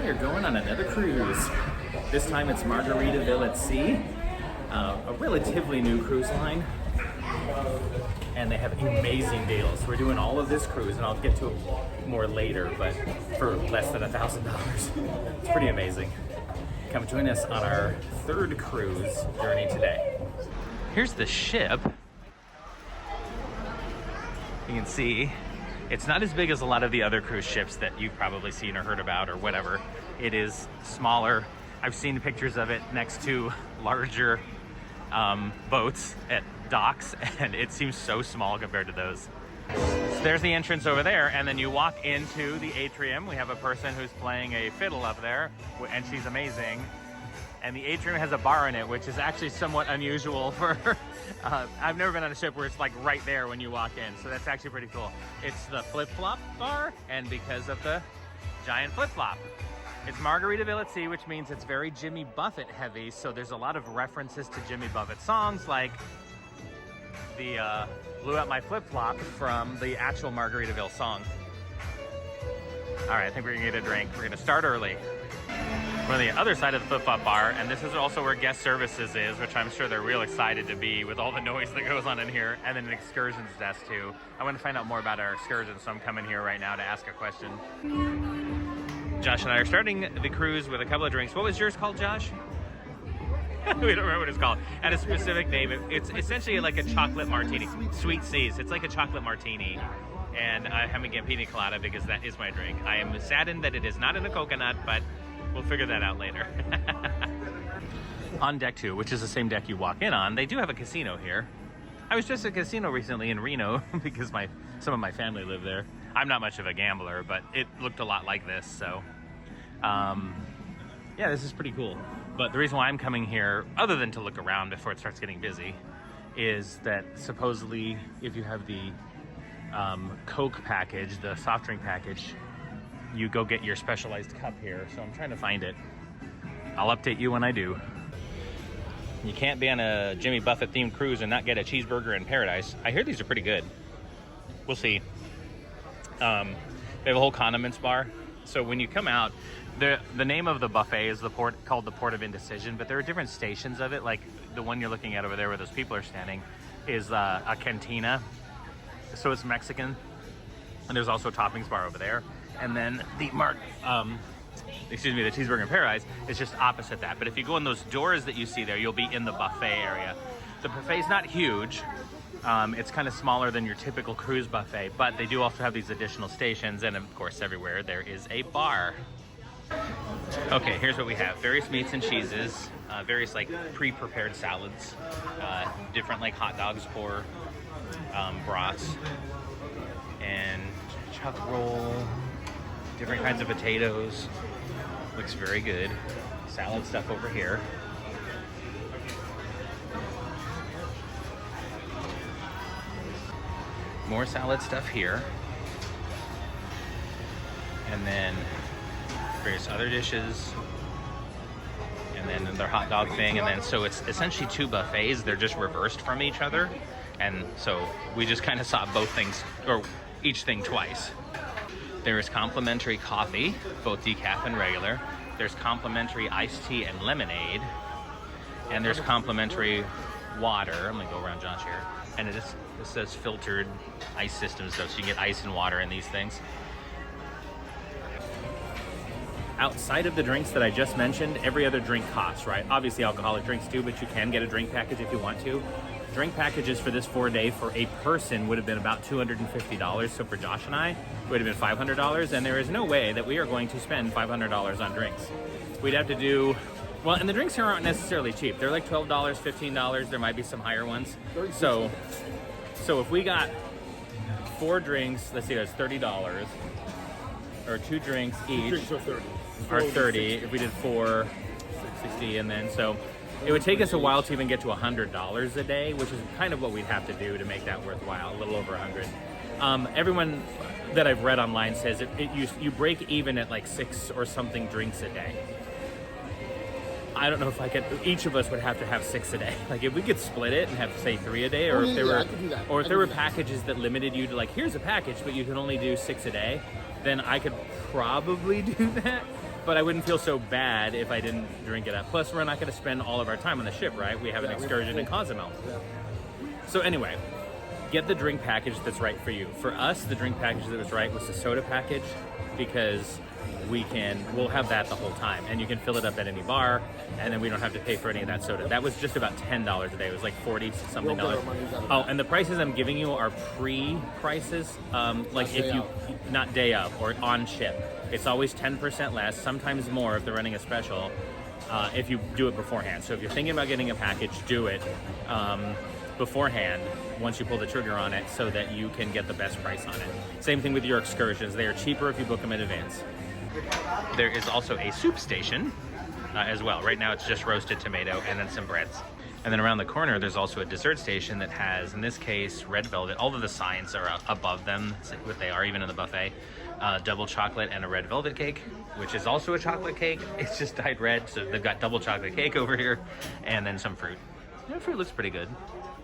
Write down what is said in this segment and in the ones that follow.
we are going on another cruise. This time it's Margaritaville at sea, a relatively new cruise line, and they have amazing deals. We're doing all of this cruise, and I'll get to it more later, but for less than $1,000. It's pretty amazing. Come join us on our third cruise journey today. Here's the ship. You can see it's not as big as a lot of the other cruise ships that you've probably seen or heard about or whatever. It is smaller. I've seen pictures of it next to larger boats at docks, and it seems so small compared to those. So there's the entrance over there, and then you walk into the atrium. We have a person who's playing a fiddle up there, and she's amazing. And the atrium has a bar in it, which is actually somewhat unusual for, I've never been on a ship where it's like right there when you walk in. So that's actually pretty cool. It's the flip-flop bar, and because of the giant flip-flop. It's Margaritaville at sea, which means it's very Jimmy Buffett heavy. So there's a lot of references to Jimmy Buffett songs, like the Blew Out My Flip-Flop from the actual Margaritaville song. All right, I think we're gonna get a drink. We're gonna start early. We're on the other side of the flip-flop bar, and this is also where guest services is, which I'm sure they're real excited to be with all the noise that goes on in here, and then an excursions desk too. I want to find out more about our excursions, so I'm coming here right now to ask a question. Josh and I are starting the cruise with a couple of drinks. What was yours called, Josh? We don't remember what it's called. At a specific name. It's essentially like a chocolate martini. Sweet Seas. It's like a chocolate martini. And I'm having a pina colada because that is my drink. I am saddened that it is not in a coconut, but we'll figure that out later. On deck 2, which is the same deck you walk in on, they do have a casino here. I was just at a casino recently in Reno because some of my family live there. I'm not much of a gambler, but it looked a lot like this, so yeah, this is pretty cool. But the reason why I'm coming here, other than to look around before it starts getting busy, is that supposedly if you have the Coke package, the soft drink package, you go get your specialized cup here. So I'm trying to find it. I'll update you when I do. You can't be on a Jimmy Buffett themed cruise and not get a cheeseburger in paradise. I hear these are pretty good. We'll see. They have a whole condiments bar. So when you come out, the name of the buffet is called the Port of Indecision, but there are different stations of it. Like the one you're looking at over there where those people are standing is a cantina. So it's Mexican. And there's also a toppings bar over there. And then the cheeseburger in paradise is just opposite that. But if you go in those doors that you see there, you'll be in the buffet area. The buffet's not huge. It's kind of smaller than your typical cruise buffet, but they do also have these additional stations, and of course everywhere there is a bar. Okay, here's what we have. Various meats and cheeses, various like pre-prepared salads, different like hot dogs or brats, and chuck roll, different kinds of potatoes. Looks very good. Salad stuff over here. More salad stuff here. And then various other dishes. And then their hot dog thing. And then so it's essentially two buffets. They're just reversed from each other. And so we just kind of saw both things, or each thing twice. There is complimentary coffee, both decaf and regular. There's complimentary iced tea and lemonade. And there's complimentary water. I'm gonna go around Josh here. And it says filtered ice system stuff, so you can get ice and water in these things. Outside of the drinks that I just mentioned, every other drink costs, right? Obviously alcoholic drinks too, but you can get a drink package if you want to. Drink packages for this 4-day for a person would have been about $250. So for Josh and I, it would have been $500. And there is no way that we are going to spend $500 on drinks. We'd have to do, well, and the drinks here aren't necessarily cheap. They're like $12, $15. There might be some higher ones. So if we got 4 drinks, let's see, that's $30. Or 2 drinks each. 2 drinks are 30. Are 30. If we did 4, 60, and then so it would take us a while to even get to $100 a day, which is kind of what we'd have to do to make that worthwhile, a little over 100. Everyone that I've read online says you break even at like 6 or something drinks a day. I don't know if I could. Each of us would have to have 6 a day. Like if we could split it and have say 3 a day, or if there were packages that limited you to like, here's a package, but you can only do 6 a day, then I could probably do that. but I wouldn't feel so bad if I didn't drink it up. Plus, we're not going to spend all of our time on the ship, right? We have an excursion in Cozumel. So anyway, get the drink package that's right for you. For us, the drink package that was right was the soda package, because we'll have that the whole time, and you can fill it up at any bar, and then we don't have to pay for any of that soda. That was just about $10 a day. It was like 40 something dollars. Oh, and the prices I'm giving you are pre-prices, like if you, not day of or on ship. It's always 10% less, sometimes more if they're running a special, if you do it beforehand. So if you're thinking about getting a package, do it beforehand once you pull the trigger on it, so that you can get the best price on it. Same thing with your excursions. They are cheaper if you book them in advance. There is also a soup station as well. Right now it's just roasted tomato and then some breads. And then around the corner there's also a dessert station that has, in this case, red velvet. All of the signs are above them, what they are even in the buffet. Double chocolate and a red velvet cake, which is also a chocolate cake. It's just dyed red, so they've got double chocolate cake over here, and then some fruit. The fruit looks pretty good.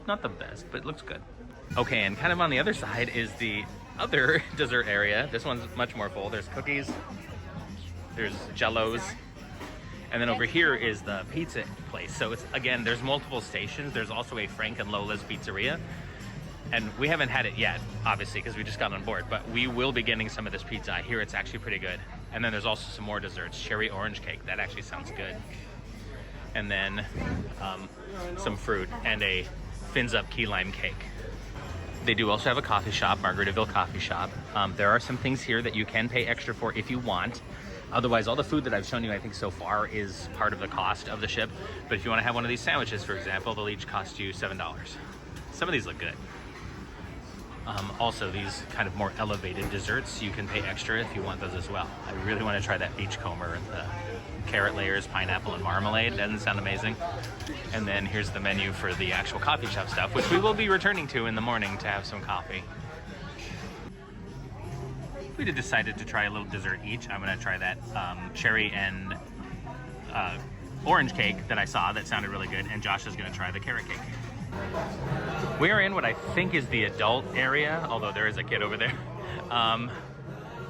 Not the best, but it looks good. Okay, and kind of on the other side is the other dessert area. This one's much more full. There's cookies, there's jellos, and then over here is the pizza place. So it's, again, there's multiple stations. There's also a Frank and Lola's Pizzeria, and we haven't had it yet, obviously, because we just got on board, but we will be getting some of this pizza. I hear it's actually pretty good. And then there's also some more desserts. Cherry orange cake, that actually sounds good. And then some fruit and a Fins Up key lime cake. They do also have a coffee shop, Margaritaville coffee shop. There are some things here that you can pay extra for if you want. Otherwise, all the food that I've shown you, I think so far, is part of the cost of the ship. But if you want to have one of these sandwiches, for example, they'll each cost you $7. Some of these look good. Also, these kind of more elevated desserts, you can pay extra if you want those as well. I really want to try that beachcomber, the carrot layers, pineapple, and marmalade. Doesn't sound amazing. And then here's the menu for the actual coffee shop stuff, which we will be returning to in the morning to have some coffee. We decided to try a little dessert each. I'm going to try that cherry and orange cake that I saw that sounded really good, and Josh is going to try the carrot cake. We are in what I think is the adult area, although there is a kid over there.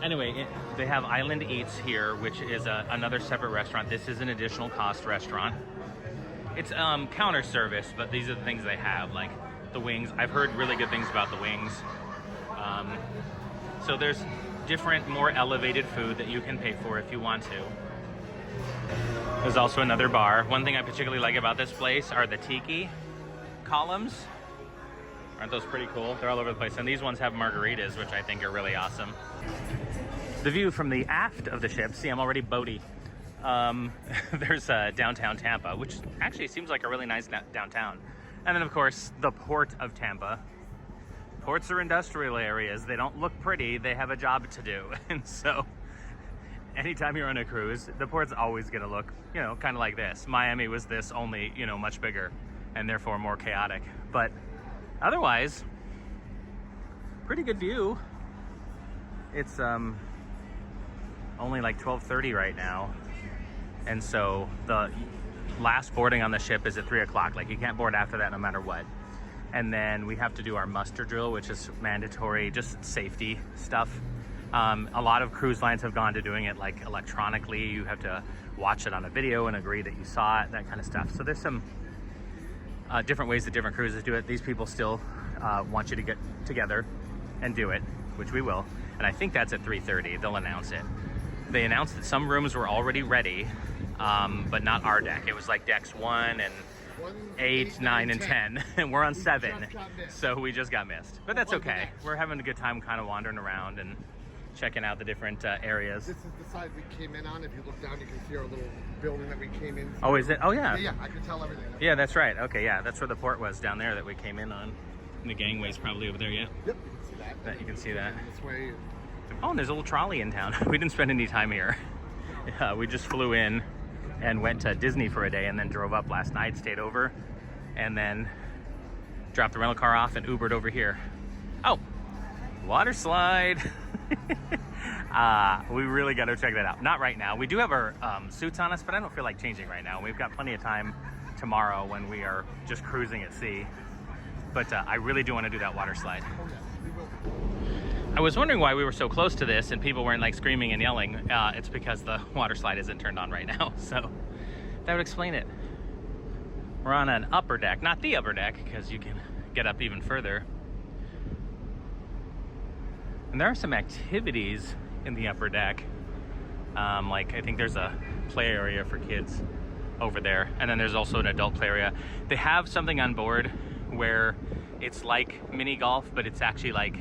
Anyway, they have Island Eats here, which is another separate restaurant. This is an additional cost restaurant. It's counter service, but these are the things they have, like the wings. I've heard really good things about the wings. So there's different, more elevated food that you can pay for if you want to. There's also another bar. One thing I particularly like about this place are the tiki columns. Aren't those pretty cool? They're all over the place. And these ones have margaritas, which I think are really awesome. The view from the aft of the ship, see, I'm already boaty. There's downtown Tampa, which actually seems like a really nice downtown. And then, of course, the port of Tampa. Ports are industrial areas. They don't look pretty. They have a job to do. And so anytime you're on a cruise, the port's always going to look, you know, kind of like this. Miami was this, only, you know, much bigger and therefore more chaotic. But otherwise, pretty good view. It's only like 12:30 right now. And so the last boarding on the ship is at 3 o'clock. Like, you can't board after that no matter what. And then we have to do our muster drill, which is mandatory, just safety stuff. A lot of cruise lines have gone to doing it like electronically. You have to watch it on a video and agree that you saw it, that kind of stuff. So there's some different ways that different cruises do it. These people still want you to get together and do it, which we will. And I think that's at 3:30. They'll announce it. They announced that some rooms were already ready, but not our deck. It was like decks 1 and 8, 9, and 10, and we're on 7, so we just got missed. But that's okay. We're having a good time kind of wandering around and checking out the different areas. This is the side we came in on. If you look down, you can see our little building that we came in. Oh, is it? Oh, yeah. Yeah, I can tell everything. Yeah, that's right. Okay, yeah, that's where the port was down there that we came in on. And the gangway's probably over there, yeah? Yep, you can see that. You can see that. This way. Oh, and there's a little trolley in town. We didn't spend any time here. We just flew in and went to Disney for a day and then drove up last night, stayed over, and then dropped the rental car off and Ubered over here. Oh, water slide. We really got to check that out. Not right now. We do have our suits on us, but I don't feel like changing right now. We've got plenty of time tomorrow when we are just cruising at sea. But I really do want to do that water slide. I was wondering why we were so close to this and people weren't like screaming and yelling. It's because the water slide isn't turned on right now, so that would explain it. We're on an upper deck, not the upper deck, because you can get up even further. And there are some activities in the upper deck. Like I think there's a play area for kids over there, and then there's also an adult play area. They have something on board where it's like mini golf, but it's actually like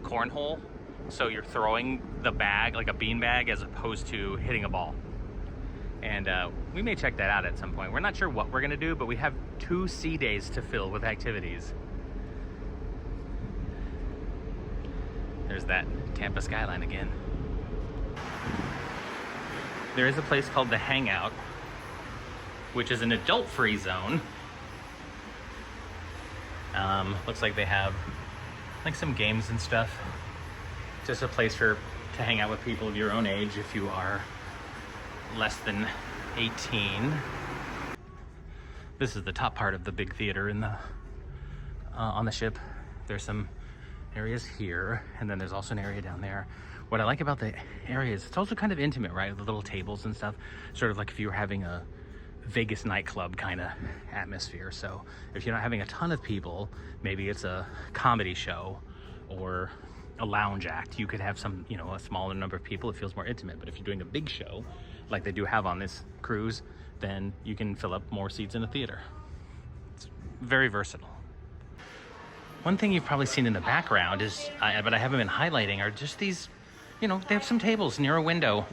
cornhole. So you're throwing the bag like a bean bag as opposed to hitting a ball. And we may check that out at some point. We're not sure what we're gonna do, but we have 2 sea days to fill with activities. There's that Tampa skyline again. There is a place called The Hangout, which is an adult-free zone. Looks like they have like some games and stuff. Just a place to hang out with people of your own age if you are less than 18. This is the top part of the big theater in the on the ship. There's some areas here, and then there's also an area down there. What I like about the area is it's also kind of intimate, right? The little tables and stuff, sort of like if you were having a Vegas nightclub kind of atmosphere. So if you're not having a ton of people, maybe it's a comedy show or a lounge act, you could have some, you know, a smaller number of people. It feels more intimate. But if you're doing a big show like they do have on this cruise, then you can fill up more seats in a theater. It's very versatile. One thing you've probably seen in the background is, but I haven't been highlighting, are just these, you know, they have some tables near a window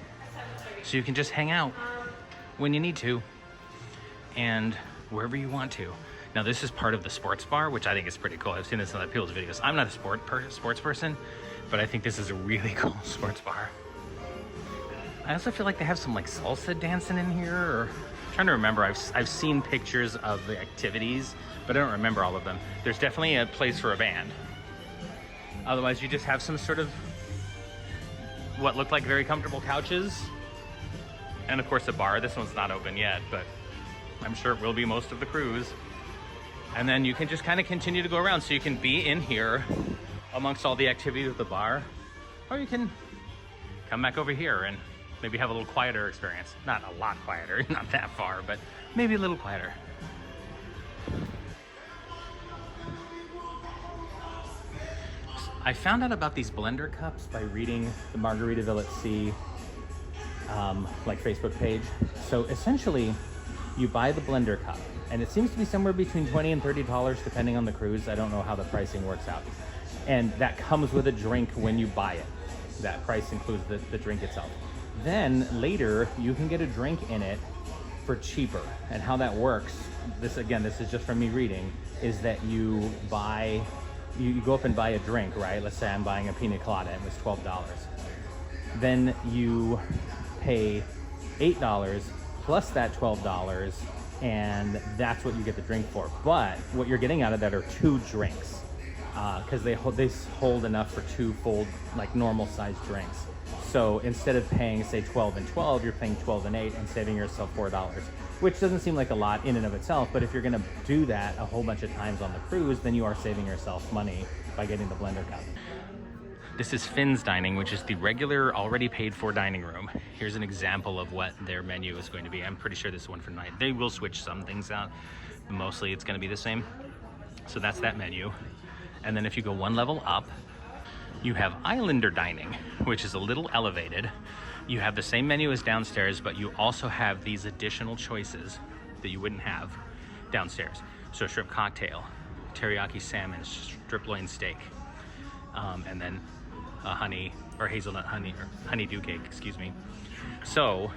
so you can just hang out when you need to and wherever you want to. Now this is part of the sports bar, which I think is pretty cool. I've seen this in other people's videos. I'm not a sports person, but I think this is a really cool sports bar. I also feel like they have some like salsa dancing in here, or I'm trying to remember. I've seen pictures of the activities, but I don't remember all of them. There's definitely a place for a band. Otherwise you just have some sort of what looked like very comfortable couches, and of course a bar. This one's not open yet, but I'm sure it will be most of the cruise. And then you can just kind of continue to go around. So you can be in here amongst all the activities of the bar, or you can come back over here and maybe have a little quieter experience. Not a lot quieter, not that far, but maybe a little quieter. I found out about these blender cups by reading the Margaritaville at Sea like Facebook page. So essentially, you buy the blender cup, and it seems to be somewhere between $20 and $30 depending on the cruise. I don't know how the pricing works out. And that comes with a drink when you buy it. That price includes the drink itself. Then later, you can get a drink in it for cheaper. And how that works, this is just from me reading, is that you go up and buy a drink, right? Let's say I'm buying a pina colada and it was $12. Then you pay $8 plus that $12, and that's what you get the drink for. But what you're getting out of that are 2 drinks, because they hold enough for 2 full, like normal sized drinks. So instead of paying, say, 12 and 12, you're paying 12 and 8 and saving yourself $4, which doesn't seem like a lot in and of itself. But if you're gonna do that a whole bunch of times on the cruise, then you are saving yourself money by getting the blender cup. This is Finn's Dining, which is the regular, already paid for dining room. Here's an example of what their menu is going to be. I'm pretty sure this is one for night. They will switch some things out. Mostly it's gonna be the same. So that's that menu. And then if you go one level up, you have Islander Dining, which is a little elevated. You have the same menu as downstairs, but you also have these additional choices that you wouldn't have downstairs. So shrimp cocktail, teriyaki salmon, strip loin steak, and then honey or hazelnut honey or honeydew cake, excuse me. So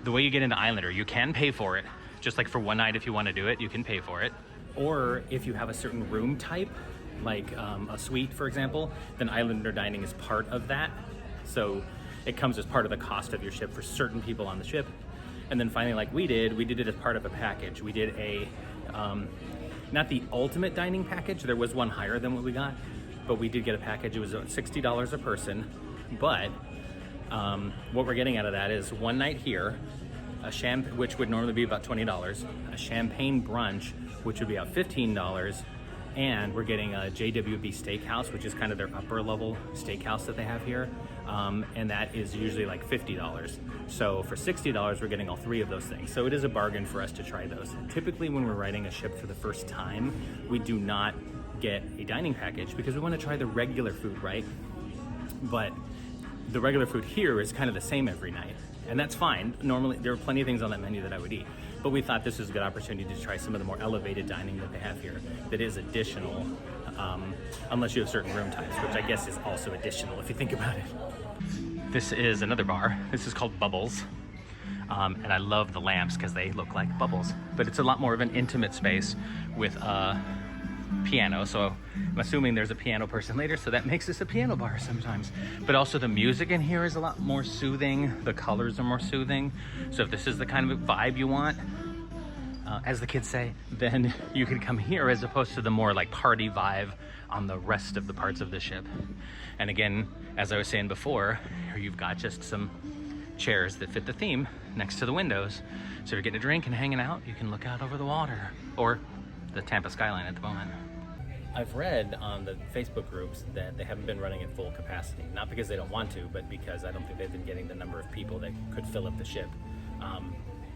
the way you get into Islander, you can pay for it, just like for one night. If you want to do it, you can pay for it. Or if you have a certain room type, like a suite, for example, then Islander Dining is part of that. So it comes as part of the cost of your ship for certain people on the ship. And then finally, like we did it as part of a package. We did a, not the ultimate dining package, there was one higher than what we got, but we did get a package. It was $60 a person, but what we're getting out of that is one night here, which would normally be about $20, a champagne brunch, which would be about $15, And we're getting a JWB Steakhouse, which is kind of their upper level steakhouse that they have here. And that is usually like $50. So for $60, we're getting all 3 of those things. So it is a bargain for us to try those. Typically when we're riding a ship for the first time, we do not get a dining package because we want to try the regular food, right? But the regular food here is kind of the same every night. And that's fine. Normally, there are plenty of things on that menu that I would eat. But we thought this was a good opportunity to try some of the more elevated dining that they have here that is additional, unless you have certain room types, which I guess is also additional if you think about it. This is another bar. This is called Bubbles. And I love the lamps because they look like bubbles. But it's a lot more of an intimate space with a piano. So I'm assuming there's a piano person later, so that makes this a piano bar sometimes. But also the music in here is a lot more soothing. The colors are more soothing. So if this is the kind of vibe you want, as the kids say, then you can come here as opposed to the more like party vibe on the rest of the parts of the ship. And again, as I was saying before, here you've got just some chairs that fit the theme next to the windows. So if you're getting a drink and hanging out, you can look out over the water or the Tampa skyline at the moment. I've read on the Facebook groups that they haven't been running at full capacity, not because they don't want to, but because I don't think they've been getting the number of people that could fill up the ship.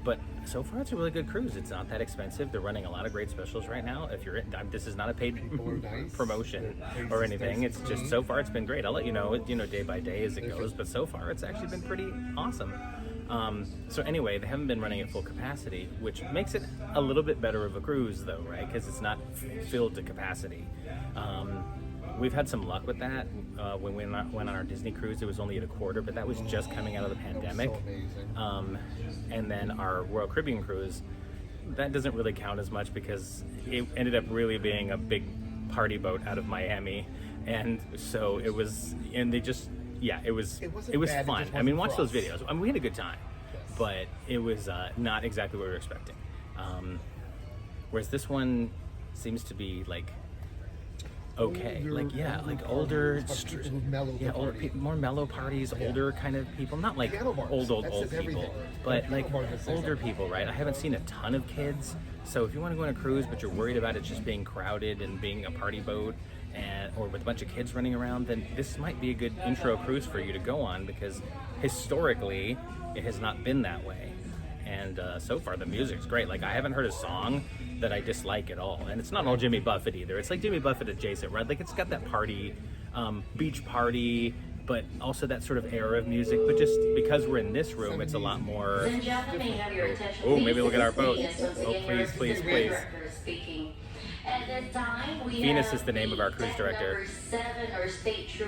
But so far it's a really good cruise. It's not that expensive. They're running a lot of great specials right now. If you're this is not a paid promotion or anything. It's just so far it's been great. I'll let you know day by day as it goes, but so far it's actually been pretty awesome. So anyway, they haven't been running at full capacity, which makes it a little bit better of a cruise though, right? Because it's not filled to capacity. We've had some luck with that. When we went on our Disney cruise, it was only at a quarter, but that was just coming out of the pandemic. And then our Royal Caribbean cruise, that doesn't really count as much because it ended up really being a big party boat out of Miami. And so it was, and they just, yeah, it was fun. I mean, watch those videos. I mean, we had a good time, but it was not exactly what we were expecting. Whereas this one seems to be like okay, like older, older people, more mellow parties, older kind of people, not like old people, but like older people, right? I haven't seen a ton of kids, so if you want to go on a cruise but you're worried about it just being crowded and being a party boat or with a bunch of kids running around, then this might be a good intro cruise for you to go on because historically it has not been that way. And so far the music's great. Like I haven't heard a song that I dislike at all, and it's not all Jimmy Buffett either. It's like Jimmy Buffett adjacent, right? Like it's got that party, beach party, but also that sort of era of music. But just because we're in this room, it's a lot more. Oh, maybe look at our boat. Oh, please, please, please. Venus is the name of our cruise director.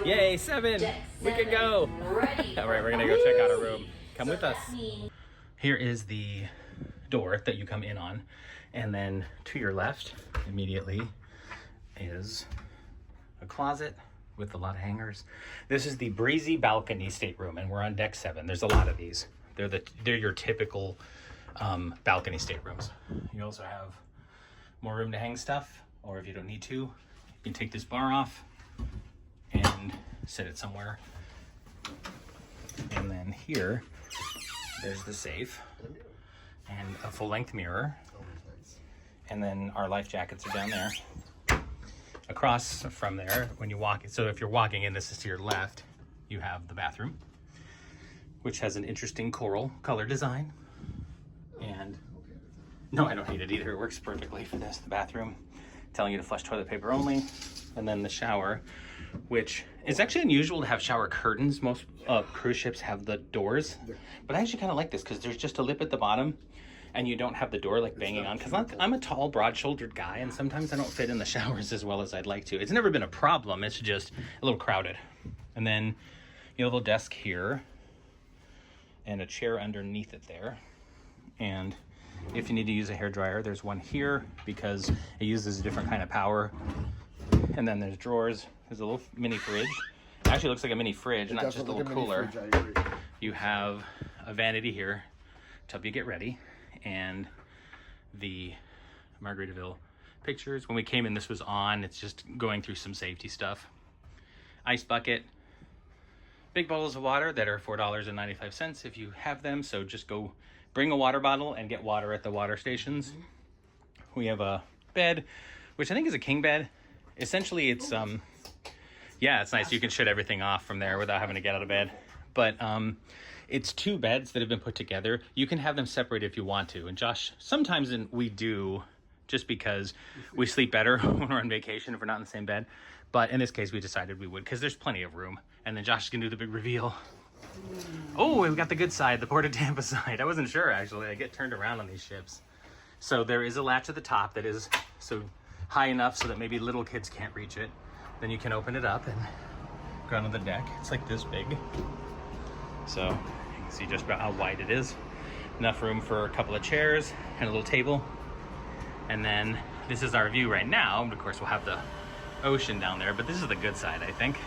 Yay, 7! We can go. All right, we're gonna go check out our room. Come with us. Here is the door that you come in on, and then to your left immediately is a closet with a lot of hangers. This is the breezy balcony stateroom, and we're on deck 7. There's a lot of these. They're your typical balcony staterooms. You also have more room to hang stuff, or if you don't need to, you can take this bar off and set it somewhere. And then here, there's the safe and a full-length mirror. And then our life jackets are down there. Across from there, when you walk, so if you're walking in, this is to your left, you have the bathroom, which has an interesting coral color design. And no, I don't hate it either. It works perfectly for this. The bathroom, telling you to flush toilet paper only. And then the shower, which is actually unusual to have shower curtains. Most cruise ships have the doors, but I actually kind of like this because there's just a lip at the bottom and you don't have the door like banging on, because I'm a tall, broad-shouldered guy, and sometimes I don't fit in the showers as well as I'd like to. It's never been a problem, it's just a little crowded. And then you have a little desk here and a chair underneath it there. And if you need to use a hairdryer, there's one here because it uses a different kind of power. And then there's drawers. There's a little mini fridge. It actually looks like a mini fridge, not just a little cooler. You have a vanity here to help you get ready, and the Margaritaville pictures. When we came in, this was on. It's just going through some safety stuff. Ice bucket. Big bottles of water that are $4.95 if you have them. So just go bring a water bottle and get water at the water stations. We have a bed, which I think is a king bed. essentially it's yeah, it's nice. You can shut everything off from there without having to get out of bed. But it's 2 beds that have been put together. You can have them separate if you want to. And Josh, sometimes we do, just because we sleep better when we're on vacation if we're not in the same bed. But in this case, we decided we would, because there's plenty of room. And then Josh is gonna do the big reveal. Oh, we got the good side, the Port of Tampa side. I wasn't sure, actually. I get turned around on these ships. So there is a latch at the top that is so high enough so that maybe little kids can't reach it. Then you can open it up and go onto the deck. It's like this big. So you can see just about how wide it is. Enough room for a couple of chairs and a little table. And then this is our view right now. Of course, we'll have the ocean down there, but this is the good side, I think.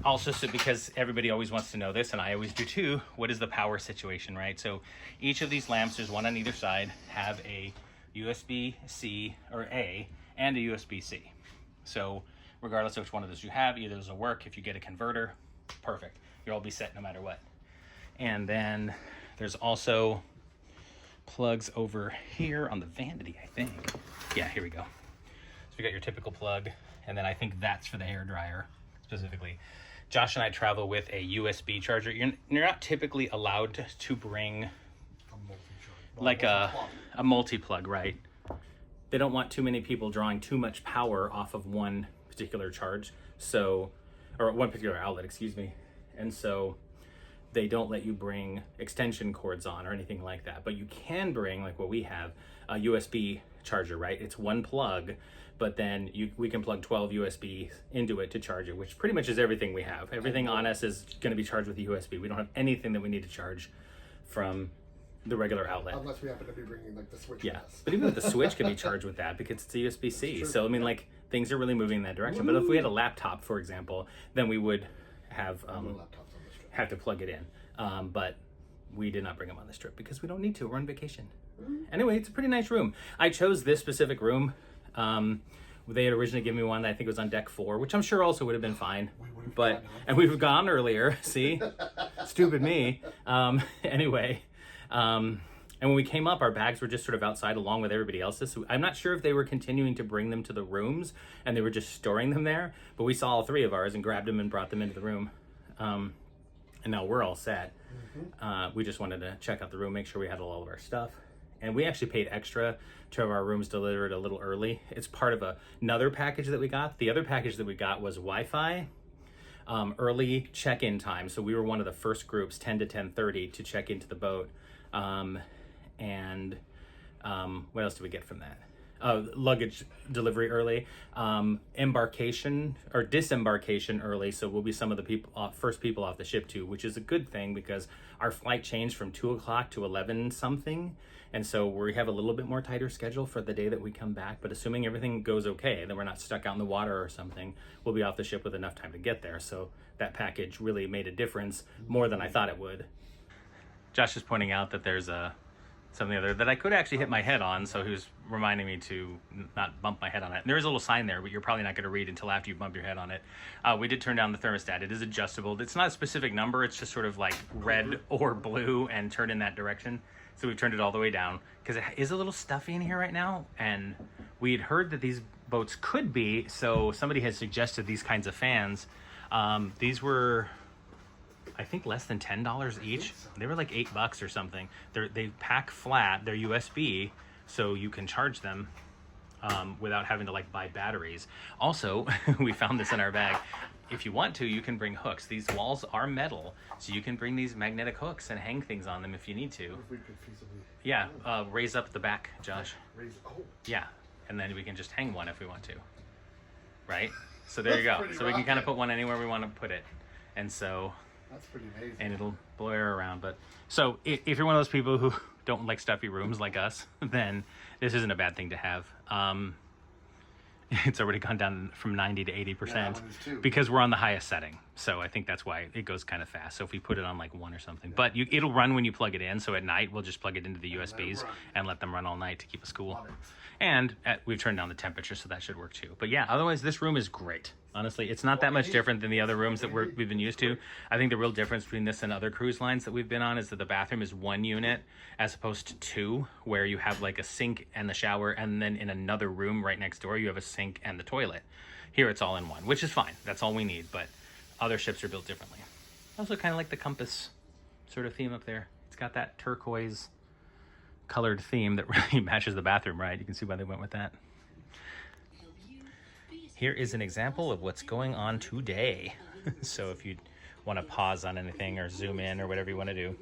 Also, so because everybody always wants to know this, and I always do too, what is the power situation, right? So each of these lamps, there's one on either side, have a USB-C or A and a USB-C. So regardless of which one of those you have, either those will work. If you get a converter, perfect. You'll all be set no matter what. And then there's also plugs over here on the vanity, I think. Yeah, here we go. So we got your typical plug, and then I think that's for the hair dryer specifically. Josh and I travel with a USB charger. You're not typically allowed to bring like a multi-plug, right? They don't want too many people drawing too much power off of one particular charge, so, or one particular outlet, excuse me. And so they don't let you bring extension cords on or anything like that. But you can bring, like what we have, a USB charger, right? It's one plug, but then we can plug 12 USB into it to charge it, which pretty much is everything we have. Everything on us is going to be charged with a USB. We don't have anything that we need to charge from the regular outlet. Unless we happen to be bringing like the switch. Yeah, but even with the switch can be charged with that because it's a USB-C. So I mean, like, things are really moving in that direction. But if we had a laptop, for example, then we would have have to plug it in. But we did not bring them on this trip because we don't need to. We're on vacation. Anyway, it's a pretty nice room. I chose this specific room. They had originally given me one that I think was on deck 4, which I'm sure also would have been fine. And we've gone earlier. See, stupid me. Anyway. And when we came up, our bags were just sort of outside along with everybody else's. So I'm not sure if they were continuing to bring them to the rooms and they were just storing them there, but we saw all 3 of ours and grabbed them and brought them into the room. And now we're all set. We just wanted to check out the room, make sure we had all of our stuff. And we actually paid extra to have our rooms delivered a little early. It's part of another package that we got. The other package that we got was Wi-Fi, early check-in time. So we were one of the first groups, 10 to 10:30, to check into the boat. What else did we get from that? Luggage delivery early, embarkation or disembarkation early. So we'll be some of the people, first people off the ship too, which is a good thing because our flight changed from 2 o'clock to 11 something. And so we have a little bit more tighter schedule for the day that we come back, but assuming everything goes okay, then we're not stuck out in the water or something, we'll be off the ship with enough time to get there. So that package really made a difference more than I thought it would. Josh is pointing out that there's something other that I could actually hit my head on, so he was reminding me to not bump my head on it. And there is a little sign there, but you're probably not going to read until after you bump your head on it. We did turn down the thermostat. It is adjustable. It's not a specific number. It's just sort of like red or blue and turn in that direction. So we've turned it all the way down because it is a little stuffy in here right now. And we had heard that these boats could be, so somebody had suggested these kinds of fans. These were, I think, less than $10 each. They were like $8 or something. They pack flat. They're USB, so you can charge them without having to like buy batteries. Also, we found this in our bag. If you want to, you can bring hooks. These walls are metal, so you can bring these magnetic hooks and hang things on them if you need to. If we could feasibly. Yeah, raise up the back, Josh. Oh. Yeah, and then we can just hang one if we want to. Right? So there you go. So we can kind of put one anywhere we want to put it. And so that's pretty amazing. And it'll blow air around. But so if you're one of those people who don't like stuffy rooms like us, then this isn't a bad thing to have. It's already gone down from 90 to 80% because we're on the highest setting. So I think that's why it goes kind of fast. So if we put it on like 1 or something, but it'll run when you plug it in. So at night, we'll just plug it into the USBs and let them run all night to keep us cool. And we've turned down the temperature, so that should work too. But yeah, otherwise this room is great. Honestly, it's not that much different than the other rooms that we've been used to. I think the real difference between this and other cruise lines that we've been on is that the bathroom is 1 unit as opposed to 2, where you have like a sink and the shower, and then in another room right next door, you have a sink and the toilet. Here it's all in one, which is fine. That's all we need, but other ships are built differently. Also kind of like the Compass sort of theme up there. It's got that turquoise colored theme that really matches the bathroom, right? You can see why they went with that. Here is an example of what's going on today. So if you want to pause on anything or zoom in or whatever you want to do.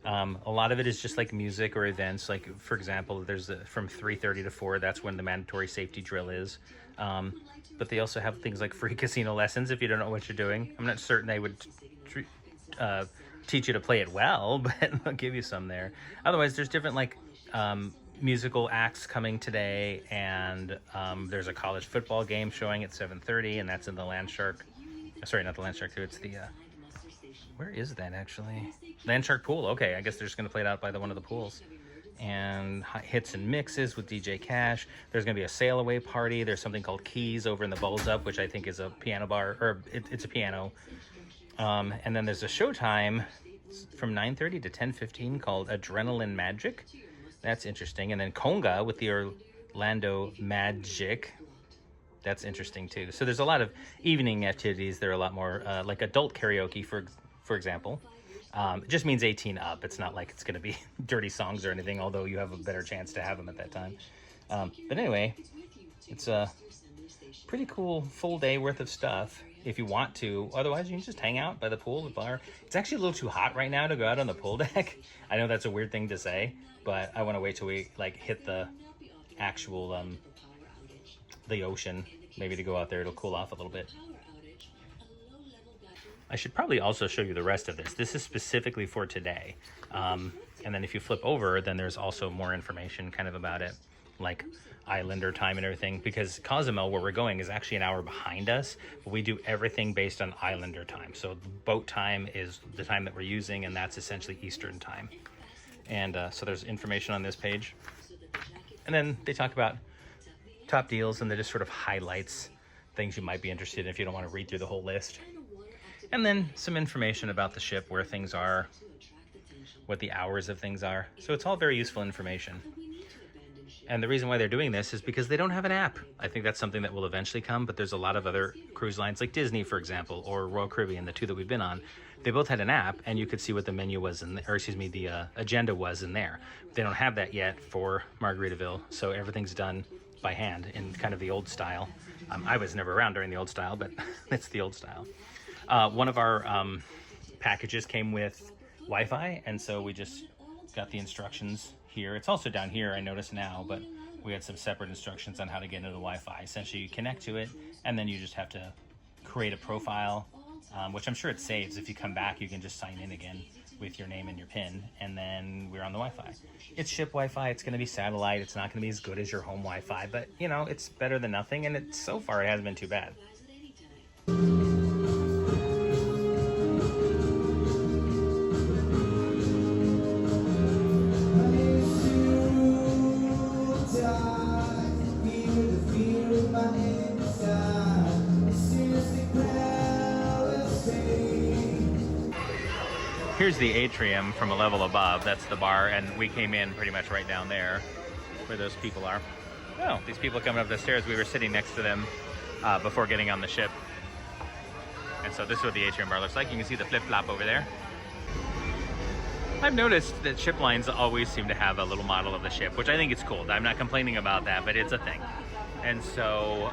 A lot of it is just like music or events. Like, for example, there's from 3:30 to 4, that's when the mandatory safety drill is. But they also have things like free casino lessons if you don't know what you're doing. I'm not certain they would teach you to play it well, but they'll give you some there. Otherwise, there's different like musical acts coming today, and there's a college football game showing at 7:30, and that's in the Landshark. Sorry, not the Landshark 2. It's the where is that actually? Landshark pool. Okay, I guess they're just going to play it out by one of the pools. And hits and mixes with DJ Cash. There's going to be a sail away party. There's something called Keys over in the Bulls Up, which I think is a piano bar, or it's a piano. And then there's a showtime from 9:30 to 10:15 called Adrenaline Magic. That's interesting. And then Conga with the Orlando Magic. That's interesting too. So there's a lot of evening activities. There are a lot more like adult karaoke, for example. It just means 18 up. It's not like it's going to be dirty songs or anything, although you have a better chance to have them at that time. But anyway, it's a pretty cool full day worth of stuff if you want to. Otherwise, you can just hang out by the pool, the bar. It's actually a little too hot right now to go out on the pool deck. I know that's a weird thing to say, but I want to wait till we like hit the actual the ocean, maybe to go out there. It'll cool off a little bit. I should probably also show you the rest of this. This is specifically for today. And then if you flip over, then there's also more information kind of about it, like Islander time and everything, because Cozumel, where we're going, is actually an hour behind us, but we do everything based on Islander time. So boat time is the time that we're using, and that's essentially Eastern time. And so there's information on this page. And then they talk about top deals, and they just sort of highlights things you might be interested in if you don't want to read through the whole list. And then some information about the ship, where things are, what the hours of things are. So it's all very useful information. And the reason why they're doing this is because they don't have an app. I think that's something that will eventually come, but there's a lot of other cruise lines like Disney, for example, or Royal Caribbean, the 2 that we've been on. They both had an app, and you could see what the menu was, the agenda was in there. They don't have that yet for Margaritaville, so everything's done by hand in kind of the old style. I was never around during the old style, but it's the old style. One of our packages came with Wi-Fi, and so we just got the instructions here. It's also down here, I notice now, but we had some separate instructions on how to get into the Wi-Fi. Essentially, you connect to it, and then you just have to create a profile, which I'm sure it saves. If you come back, you can just sign in again with your name and your PIN, and then we're on the Wi-Fi. It's ship Wi-Fi. It's going to be satellite. It's not going to be as good as your home Wi-Fi, but, you know, it's better than nothing, and so far it hasn't been too bad. Here's the atrium from a level above. That's the bar, and we came in pretty much right down there where those people are. Oh, these people coming up the stairs, we were sitting next to them before getting on the ship. And so this is what the atrium bar looks like. You can see the flip-flop over there. I've noticed that ship lines always seem to have a little model of the ship, which I think is cool. I'm not complaining about that, but it's a thing. And so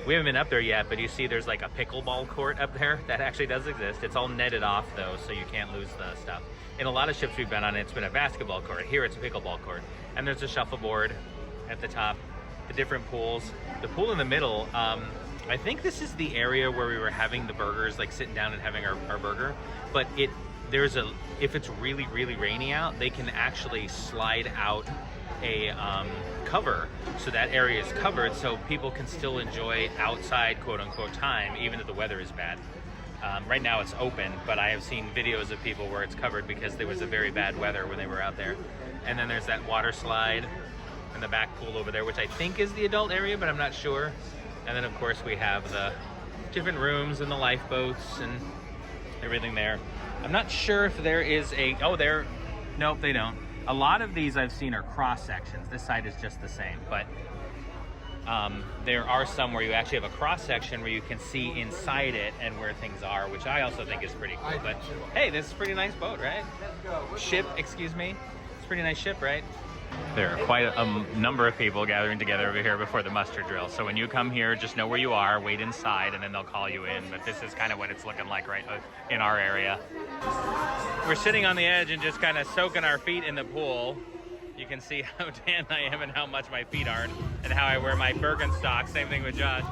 we haven't been up there yet, but you see there's like a pickleball court up there that actually does exist. It's all netted off though, so you can't lose the stuff. In a lot of ships we've been on, it's been a basketball court. Here it's a pickleball court. And there's a shuffleboard at the top, the different pools. The pool in the middle, I think this is the area where we were having the burgers, like sitting down and having our burger. But if it's really, really rainy out, they can actually slide out a cover, so that area is covered, so people can still enjoy outside quote-unquote time even if the weather is bad. Right now it's open, but I have seen videos of people where it's covered because there was a very bad weather when they were out there. And then there's that water slide and the back pool over there, which I think is the adult area, but I'm not sure. And then of course we have the different rooms and the lifeboats and everything there. I'm not sure if there is a, nope, they don't. A lot of these I've seen are cross sections. This side is just the same, but there are some where you actually have a cross section where you can see inside it and where things are, which I also think is pretty cool. But hey, this is a pretty nice boat, right? Ship, excuse me. It's a pretty nice ship, right? There are quite a number of people gathering together over here before the muster drill. So when you come here, just know where you are, wait inside, and then they'll call you in. But this is kind of what it's looking like right in our area. We're sitting on the edge and just kind of soaking our feet in the pool. You can see how tan I am and how much my feet aren't, and how I wear my Birkenstocks. Same thing with Josh.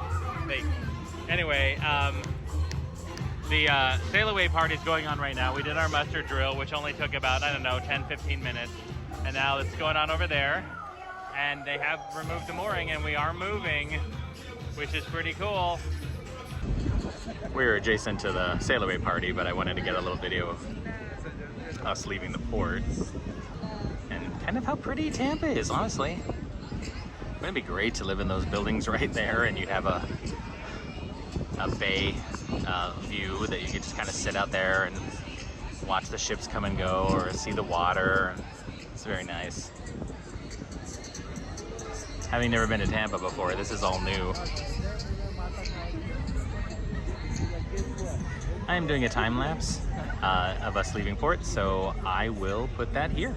Anyway, the sail away party is going on right now. We did our muster drill, which only took about, I don't know, 10, 15 minutes. And now it's going on over there. And they have removed the mooring and we are moving, which is pretty cool. We're adjacent to the sail away party, but I wanted to get a little video of us leaving the port. And kind of how pretty Tampa is, honestly. It'd be great to live in those buildings right there, and you'd have a bay view that you could just kind of sit out there and watch the ships come and go, or see the water. It's very nice. Having never been to Tampa before, this is all new. I am doing a time lapse of us leaving port, so I will put that here.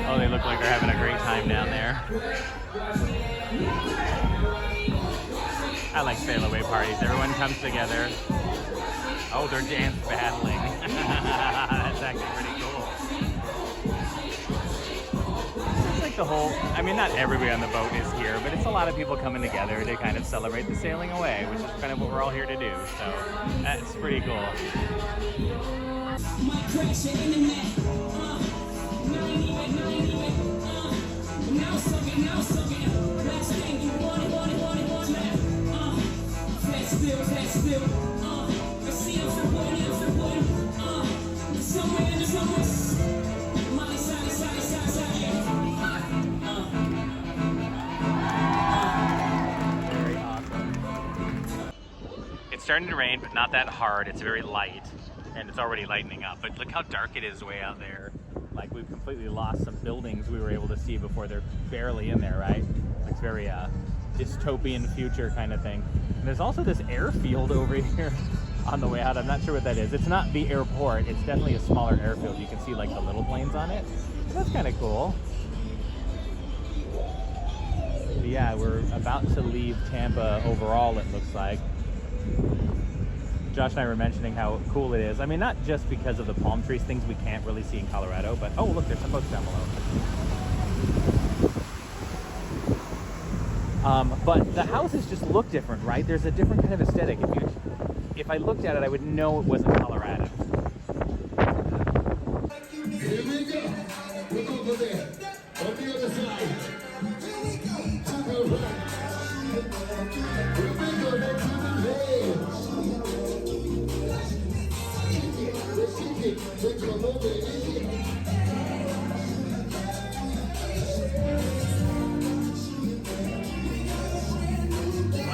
Oh, they look like they're having a great time down there. I like sail away parties. Everyone comes together. Oh, they're dance battling. That's actually pretty cool. It's like the whole, I mean, not everybody on the boat is here, but it's a lot of people coming together to kind of celebrate the sailing away, which is kind of what we're all here to do. So that's pretty cool. It's starting to rain, but not that hard. It's very light, and it's already lightening up. But look how dark it is way out there. Like, we've completely lost some buildings we were able to see before. They're barely in there, right? It's very dystopian future kind of thing. And there's also this airfield over here on the way out. I'm not sure what that is. It's not the airport. It's definitely a smaller airfield. You can see like the little planes on it. So that's kind of cool. But yeah, we're about to leave Tampa overall, it looks like. Josh and I were mentioning how cool it is. I mean, not just because of the palm trees, things we can't really see in Colorado, but oh, look, there's some boats down below. But the houses just look different, right? There's a different kind of aesthetic. If I looked at it, I would know it wasn't Colorado. Here we go. Look over there. On the other side. Here we go. To the right. One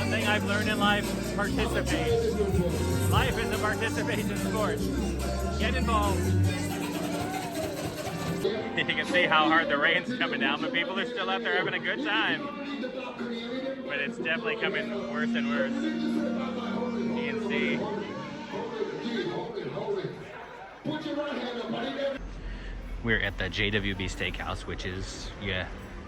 thing I've learned in life, participate. Life is a participation sport. Get involved. You can see how hard the rain's coming down, but people are still out there having a good time. But it's definitely coming worse and worse. You can see. We're at the JWB Steakhouse, which is, you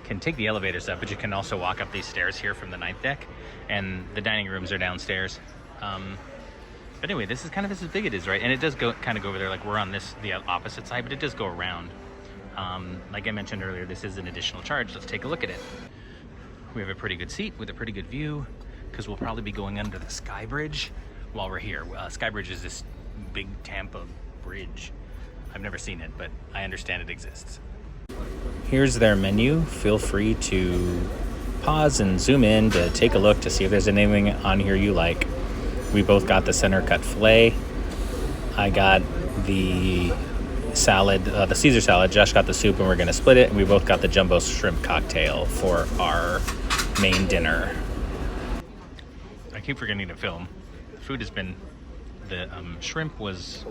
can take the elevators up, but you can also walk up these stairs here from the 9th deck, and the dining rooms are downstairs. But anyway, this is kind of as big it is, right? And it does go kind of go over there, like we're on the opposite side, but it does go around. Like I mentioned earlier, this is an additional charge. Let's take a look at it. We have a pretty good seat with a pretty good view, because we'll probably be going under the Sky Bridge while we're here. Sky Bridge is this big Tampa bridge. I've never seen it, but I understand it exists. Here's their menu. Feel free to pause and zoom in to take a look to see if there's anything on here you like. We both got the center cut filet. I got the salad, the Caesar salad. Josh got the soup, and we're gonna split it. And we both got the jumbo shrimp cocktail for our main dinner. I keep forgetting to film. The food has been, the shrimp was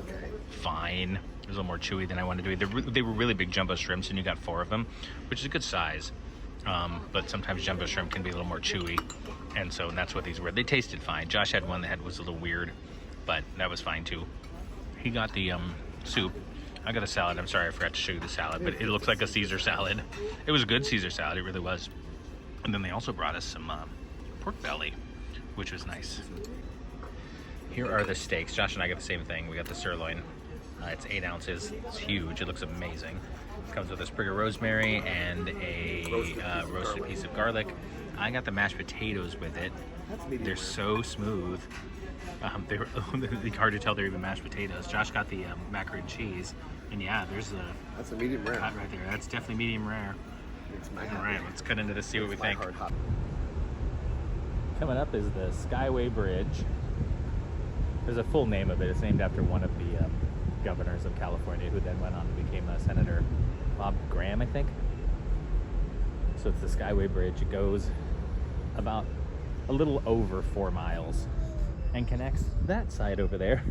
fine. It was a little more chewy than I wanted to be. They were really big jumbo shrimps, and you got 4 of them, which is a good size. But sometimes jumbo shrimp can be a little more chewy, and that's what these were. They tasted fine. Josh had one that was a little weird, but that was fine too. He got the soup. I got a salad. I'm sorry I forgot to show you the salad, but it looks like a Caesar salad. It was a good Caesar salad, it really was. And then they also brought us some pork belly, which was nice. Here are the steaks. Josh and I got the same thing. We got the sirloin. It's 8 ounces. It's huge. It looks amazing. It comes with a sprig of rosemary and a roasted piece of garlic. I got the mashed potatoes with it. They're so smooth. They were hard to tell they're even mashed potatoes. Josh got the macaroni and cheese, and yeah, that's a medium rare. Cut right there. That's definitely medium rare. All right, let's cut into this, see what we think. Coming up is the Skyway Bridge. There's a full name of it. It's named after one of the governors of California, who then went on and became a senator, Bob Graham, I think. So it's the Skyway Bridge. It goes about a little over 4 miles and connects that side over there.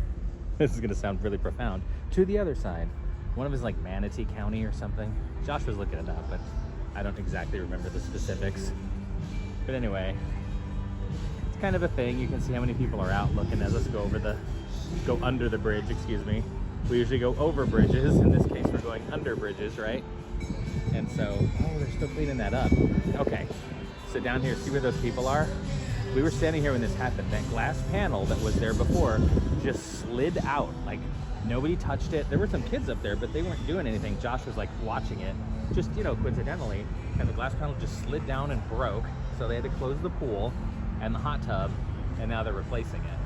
This is gonna sound really profound, to the other side. One of them is like Manatee County or something. Josh was looking it up, but I don't exactly remember the specifics. But anyway, it's kind of a thing. You can see how many people are out looking as us go under the bridge, excuse me. We usually go over bridges. In this case, we're going under bridges, right? And so, oh, they're still cleaning that up. Okay, so down here, see where those people are? We were standing here when this happened. That glass panel that was there before just slid out. Like, nobody touched it. There were some kids up there, but they weren't doing anything. Josh was like watching it, just, coincidentally, and the glass panel just slid down and broke. So they had to close the pool and the hot tub, and now they're replacing it.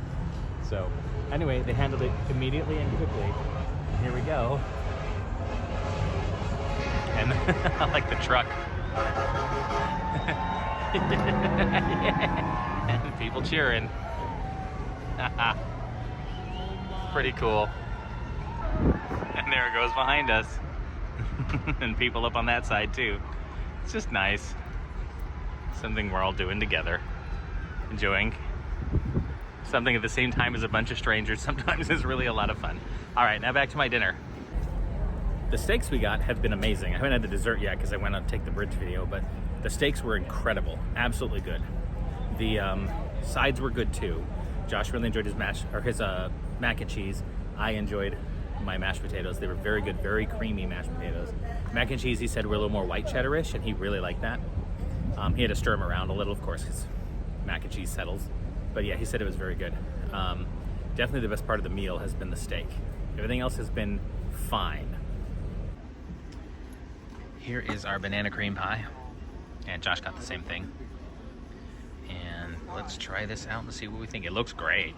So anyway, they handled it immediately and quickly. Here we go. And I like the truck. And people cheering. Pretty cool. And there it goes behind us. And people up on that side too. It's just nice. Something we're all doing together. Enjoying something at the same time as a bunch of strangers sometimes is really a lot of fun. All right, now back to my dinner. The steaks we got have been amazing. I haven't had the dessert yet because I went out to take the bridge video, but the steaks were incredible, absolutely good. The sides were good too. Josh really enjoyed his mac and cheese. I enjoyed my mashed potatoes. They were very good, very creamy mashed potatoes. Mac and cheese, he said, were a little more white cheddar-ish, and he really liked that. He had to stir them around a little, of course, because mac and cheese settles. But yeah, he said it was very good. Definitely the best part of the meal has been the steak. Everything else has been fine. Here is our banana cream pie, and Josh got the same thing. And let's try this out and see what we think. It looks great.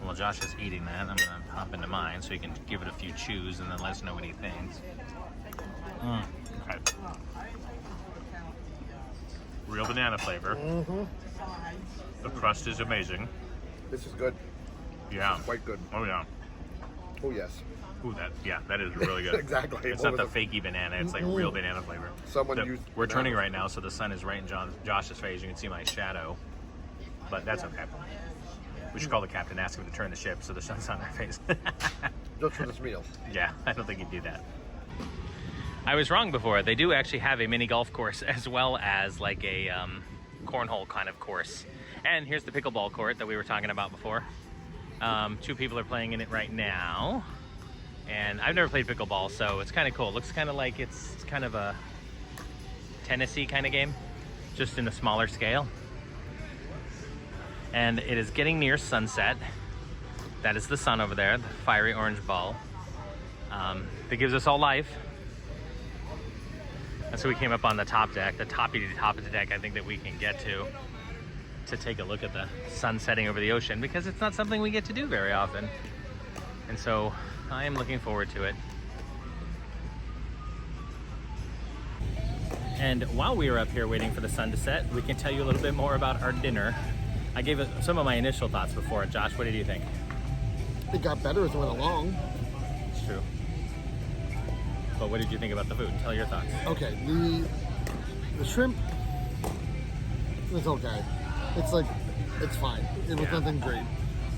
While Josh is eating that, I'm gonna hop into mine so he can give it a few chews and then let us know what he thinks. Okay. Real banana flavor. The crust is amazing. This is good. Yeah. Quite good. Oh yeah. Oh yes. Ooh, that is really good. Exactly. It's What not the was fakey banana. It's like real banana flavor. Someone used We're turning bananas. right now, so the sun is right in Josh's face. You can see my shadow, but that's okay. We should call the captain, ask him to turn the ship so the sun's on their face. Just for this meal. Yeah, I don't think he'd do that. I was wrong before. They do actually have a mini golf course as well as like a cornhole kind of course. And here's the pickleball court that we were talking about before. 2 people are playing in it right now. And I've never played pickleball, so it's kind of cool. It looks kind of like it's kind of a tennis-y kind of game, just in a smaller scale. And it is getting near sunset. That is the sun over there, the fiery orange ball. That gives us all life. And so we came up on the top deck, the top of the deck I think that we can get to take a look at the sun setting over the ocean, because it's not something we get to do very often. And so I am looking forward to it. And while we were up here waiting for the sun to set, we can tell you a little bit more about our dinner. I gave it some of my initial thoughts before. Josh, what did you think? It got better as it went along. It's true. But what did you think about the food? Tell your thoughts. Okay, the shrimp was okay. It's fine. It was nothing great.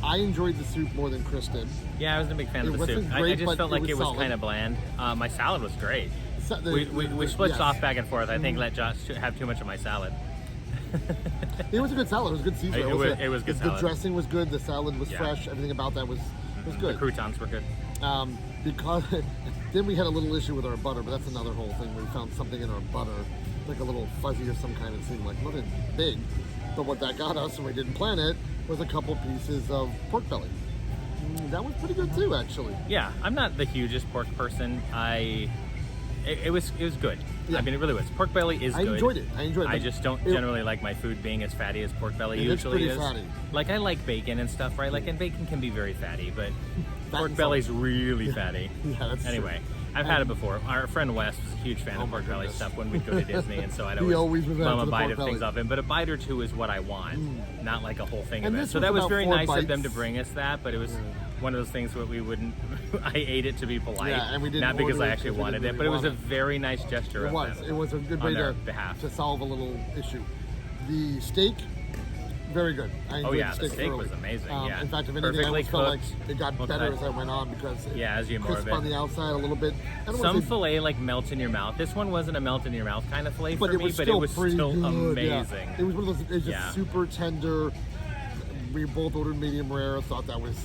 I enjoyed the soup more than Chris did. Yeah, I wasn't a big fan of the soup. wasn't I great, just but felt like it it was was kind of bland. My salad was great. We split yes. off back and forth. I think let Josh have too much of my salad. It was a good salad. It was a good Caesar. It was good The salad. dressing was good. The salad was Yeah. fresh. Everything about that was good. The croutons were good. Because then we had a little issue with our butter, but that's another whole thing. We found something in our butter, like a little fuzzy or some kind of thing, like nothing big. But what that got us, and we didn't plan it, was a couple pieces of pork belly. That was pretty good too, actually. Yeah, I'm not the hugest pork person. It was good. Yeah. I mean, it really was. Pork belly is I good. enjoyed it. I just don't generally like my food being as fatty as pork belly usually pretty is. fatty. Like, I like bacon and stuff, right? Like, and bacon can be very fatty, but pork and belly's really fatty. Yeah, that's Anyway, true. I've had it before. Our friend Wes was a huge fan Oh of my pork belly goodness. stuff when we'd go to Disney, and so I'd He always was bum after a the bite pork of things belly. off him. But a bite or two is what I want, not like a whole thing And of it. this So was that was about very 4 nice of them bites. to bring us that, but it was one of those things where we wouldn't. I ate it to be polite, Yeah, and we didn't not because order I it actually 'cause we wanted didn't it. But it was a really want very nice gesture It of was. them. It was a good on way their to behalf. solve a little issue. The steak, very good. I enjoyed yeah, the the steak steak thoroughly. was amazing, yeah. In fact, if anything, I Perfectly almost felt like cooked. it got What's better that? as I went on because Yeah, as you ate more of crisp it. on the outside a little bit. I don't Some want to say, filet like melts in your mouth. This one wasn't a melt in your mouth kind of filet for but it me, was but still it was pretty still good. amazing. Yeah. It was one of those. It was just Yeah. super tender. We both ordered medium rare. Thought that was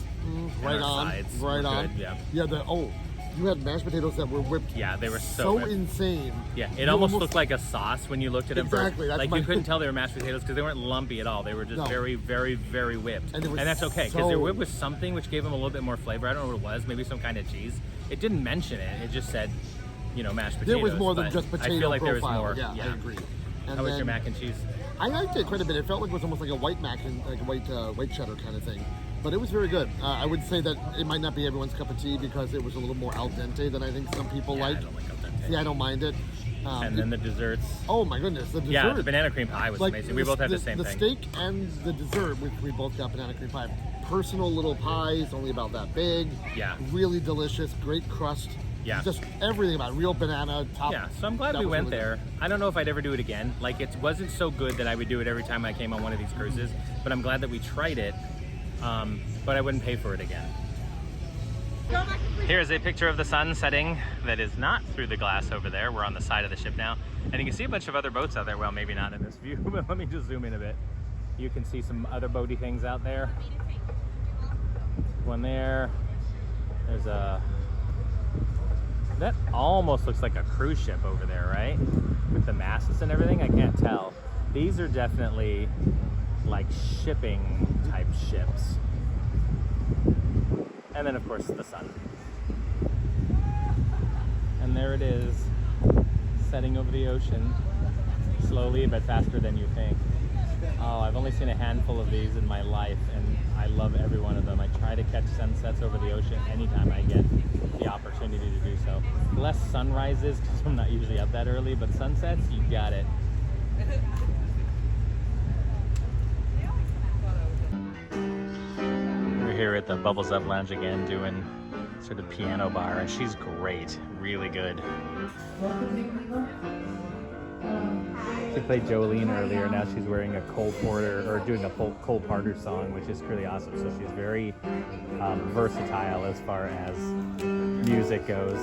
right our on. sides Right were on. good, yeah. Yeah. You had mashed potatoes that were whipped. Yeah, they were so good. insane. Yeah, it You almost looked like a sauce when you looked at them. Exactly, that's Like my- you couldn't tell they were mashed potatoes because they weren't lumpy at all. They were just No. very, very, very whipped. And it was that's okay because they so- were whipped with something which gave them a little bit more flavor. I don't know what it was. Maybe some kind of cheese. It didn't mention it. It just said, mashed potatoes. There was more than but just potato I feel like profile. there was more. Yeah, I agree. And How was then your mac and cheese? I liked it quite a bit. It felt like it was almost like a white mac and like a white cheddar kind of thing. But it was very good. I would say that it might not be everyone's cup of tea because it was a little more al dente than I think some people Yeah, like. I don't like al dente. See, I don't mind it. And then the desserts. Oh my goodness, the dessert. Yeah, the banana cream pie was amazing. We both had the same the thing. steak and the dessert, we both got banana cream pie. Personal little pies, only about that big. Yeah. Really delicious, great crust. Yeah. Just everything about it. Real banana top. Yeah, so I'm glad That we was went really there. I don't know if I'd ever do it again. Like, it wasn't so good that I would do it every time I came on one of these cruises, but I'm glad that we tried it, but I wouldn't pay for it again. Here's a picture of the sun setting that is not through the glass over there. We're on the side of the ship now, and you can see a bunch of other boats out there. Well, maybe not in this view, but let me just zoom in a bit. You can see some other boaty things out there. One there. There's a... That almost looks like a cruise ship over there, right? With the masts and everything, I can't tell. These are definitely like shipping type ships. And then of course the sun. And there it is, setting over the ocean, slowly but faster than you think. Oh, I've only seen a handful of these in my life, and I love every one of them. I try to catch sunsets over the ocean anytime I get the opportunity to do so. Less sunrises, because I'm not usually up that early, but sunsets, you got it. We're here her at the Bubbles Up Lounge again doing sort of piano bar, and she's great, really good. She played Jolene earlier. Now she's wearing a Cole Porter, or doing a Cole Porter song, which is really awesome. So she's very versatile as far as music goes.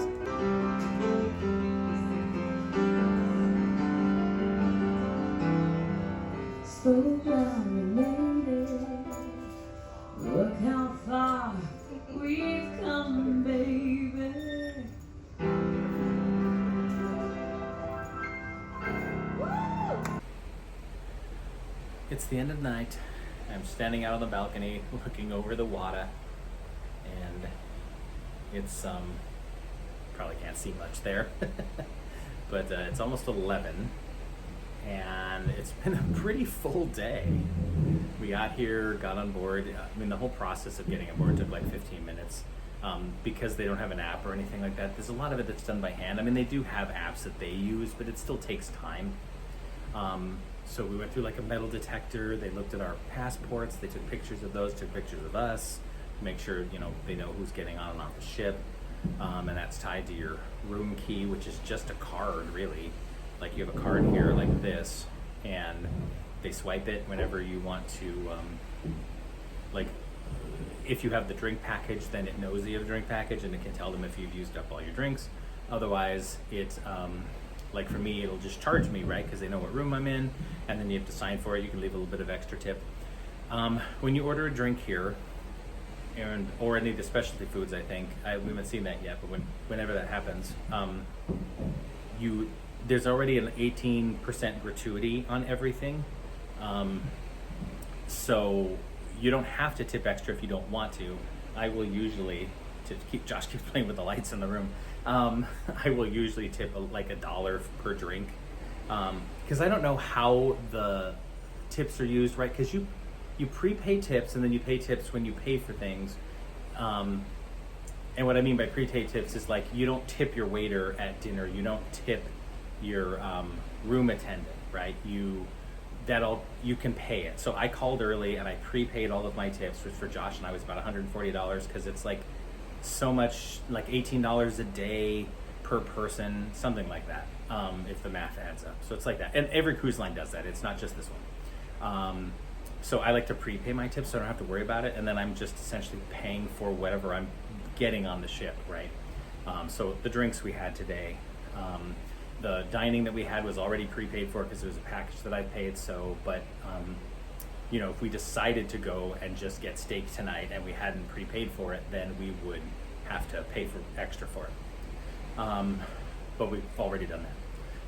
Slow down, lady. Look how far we've come, baby. It's the end of the night. I'm standing out on the balcony looking over the water, and it's probably can't see much there, but it's almost 11, and it's been a pretty full day. We got here, got on board. I mean, the whole process of getting on board took like 15 minutes. Because they don't have an app or anything like that, there's a lot of it that's done by hand. I mean, they do have apps that they use, but it still takes time. So we went through like a metal detector. They looked at our passports. They took pictures of those, took pictures of us to make sure, you know, they know who's getting on and off the ship. And that's tied to your room key, which is just a card, really. Like you have a card here like this, and they swipe it whenever you want to, like, if you have the drink package, then it knows that you have a drink package, and it can tell them if you've used up all your drinks. Otherwise, it's, like for me, it'll just charge me, right? Because they know what room I'm in, and then you have to sign for it. You can leave a little bit of extra tip. When you order a drink here, or any of the specialty foods, I think, we haven't seen that yet, but whenever that happens, there's already an 18% gratuity on everything. So you don't have to tip extra if you don't want to. I will usually, Josh keeps playing with the lights in the room. I will usually tip like $1 per drink, because I don't know how the tips are used, right? Because you prepay tips, and then you pay tips when you pay for things. And what I mean by prepay tips is like you don't tip your waiter at dinner, you don't tip your room attendant, right? You can pay it. So I called early and I prepaid all of my tips, which for Josh and I was about $140, because it's like so much, like $18 a day per person, something like that, if the math adds up. So it's like that. And every cruise line does that. It's not just this one. So I like to prepay my tips so I don't have to worry about it. And then I'm just essentially paying for whatever I'm getting on the ship, right? So the drinks we had today, the dining that we had was already prepaid for because it was a package that I paid. So, but you know, if we decided to go and just get steak tonight and we hadn't prepaid for it, then we would have to pay for extra for it. But we've already done that.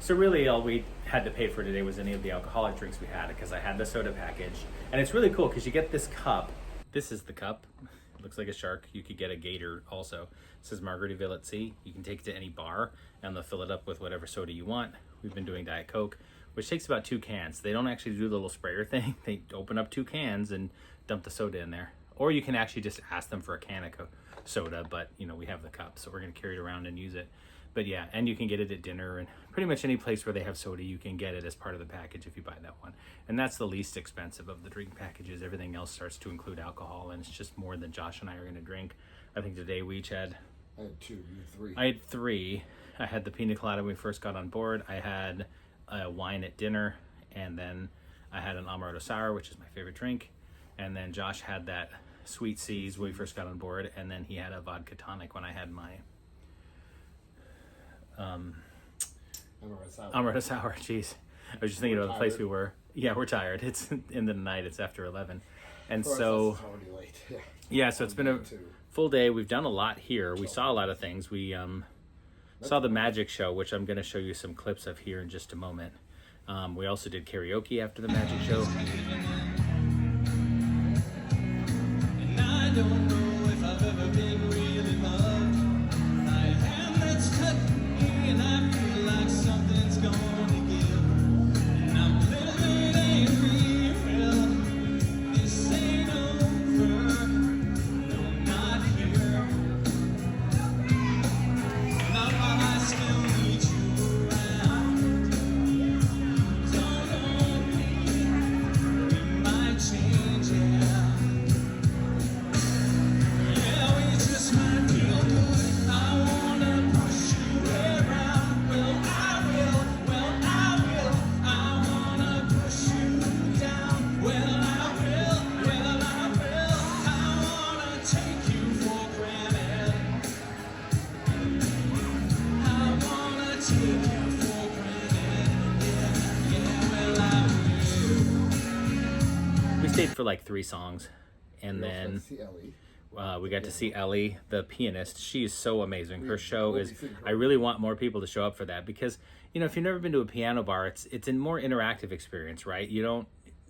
So really all we had to pay for today was any of the alcoholic drinks we had, because I had the soda package. And it's really cool because you get this cup. This is the cup. It looks like a shark. You could get a gator also. It says Margaritaville at sea. You can take it to any bar and they'll fill it up with whatever soda you want. We've been doing Diet Coke, which takes about 2 cans. They don't actually do the little sprayer thing. They open up 2 cans and dump the soda in there. Or you can actually just ask them for a can of soda, but you know, we have the cup, so we're gonna carry it around and use it. But yeah, and you can get it at dinner, and pretty much any place where they have soda, you can get it as part of the package if you buy that one. And that's the least expensive of the drink packages. Everything else starts to include alcohol, and it's just more than Josh and I are gonna drink. I think today we each had... I had 2, you had 3. I had 3. I had the pina colada when we first got on board. I had a wine at dinner, and then I had an amaretto sour, which is my favorite drink. And then Josh had that Sweet Seas when we first got on board, and then he had a vodka tonic when I had my amaretto sour. Jeez, I was just thinking about the place we were. Yeah, we're tired. It's in the night. It's after 11, and so it's already late. Yeah, so it's been a full day. We've done a lot here. We saw a lot of things. We saw the magic show, which I'm going to show you some clips of here in just a moment. We also did karaoke after the magic show. And I don't know if I've ever been really loved. My hand that's cut me, and I feel like something's gonna give. And I'm living ain't real. This ain't over. No, not here. Not while I still need you around. Don't own me. It might change, yeah. for like 3 songs. And We also got then to see Ellie. we got to see Ellie, the pianist. She is so amazing. Her show will is, be seeing her. I really want more people to show up for that because, you know, if you've never been to a piano bar, it's a more interactive experience, right? You don't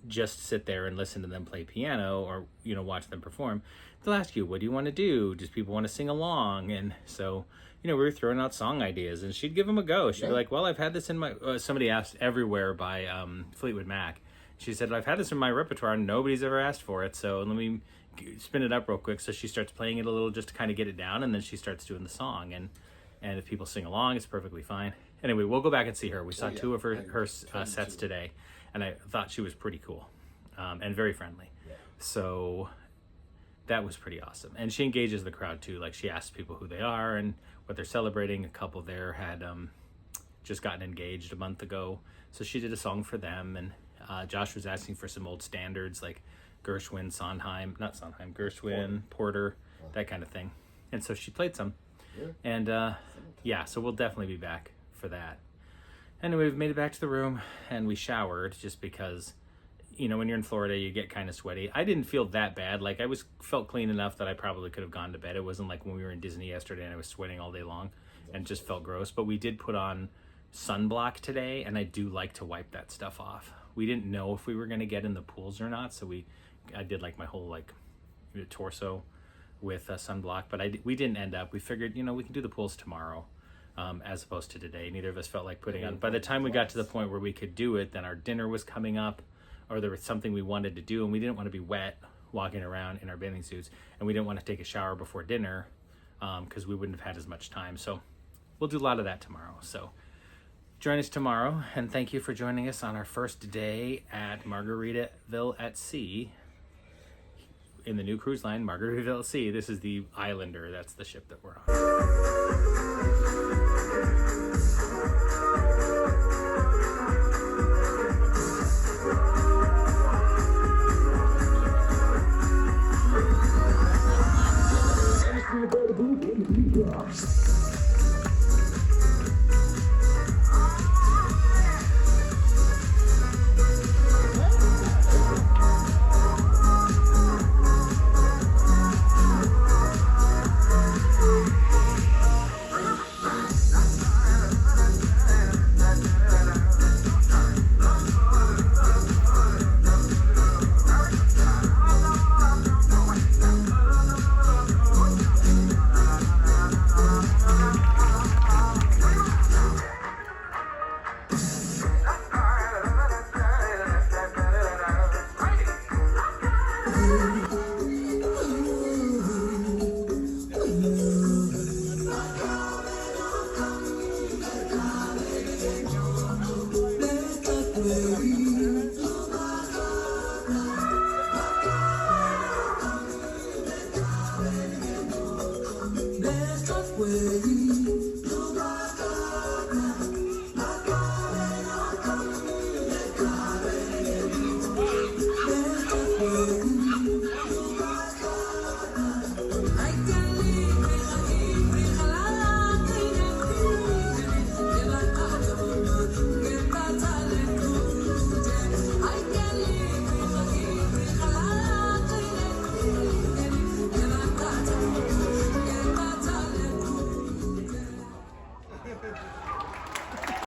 just sit there and listen to them play piano or, you know, watch them perform. They'll ask you, what do you want to do? Does people want to sing along? And so, you know, we were throwing out song ideas and she'd give them a go. She'd be like, well, I've had this in my, somebody asked Everywhere by Fleetwood Mac. She said, I've had this in my repertoire and nobody's ever asked for it. So let me spin it up real quick. So she starts playing it a little just to kind of get it down. And then she starts doing the song. And if people sing along, it's perfectly fine. Anyway, we'll go back and see her. We saw 2 of her sets today. And I thought she was pretty cool and very friendly. Yeah. So that was pretty awesome. And she engages the crowd too. Like she asks people who they are and what they're celebrating. A couple there had just gotten engaged a month ago. So she did a song for them. And Josh was asking for some old standards like Gershwin, Gershwin, Porter, that kind of thing. And so she played some. Yeah. And yeah, so we'll definitely be back for that. Anyway, we've made it back to the room and we showered just because, you know, when you're in Florida, you get kind of sweaty. I didn't feel that bad. Like felt clean enough that I probably could have gone to bed. It wasn't like when we were in Disney yesterday and I was sweating all day long and just felt gross. But we did put on sunblock today and I do like to wipe that stuff off. We didn't know if we were going to get in the pools or not. So I did like my whole like torso with sunblock, but we didn't end up. We figured, you know, we can do the pools tomorrow. As opposed to today. Neither of us felt like putting on. By the time we got to the point where we could do it, then our dinner was coming up or there was something we wanted to do and we didn't want to be wet walking around in our bathing suits and we didn't want to take a shower before dinner because we wouldn't have had as much time. So we'll do a lot of that tomorrow. So join us tomorrow and thank you for joining us on our first day at Margaritaville at Sea in the new cruise line, Margaritaville at Sea. This is the Islander. That's the ship that we're on. Where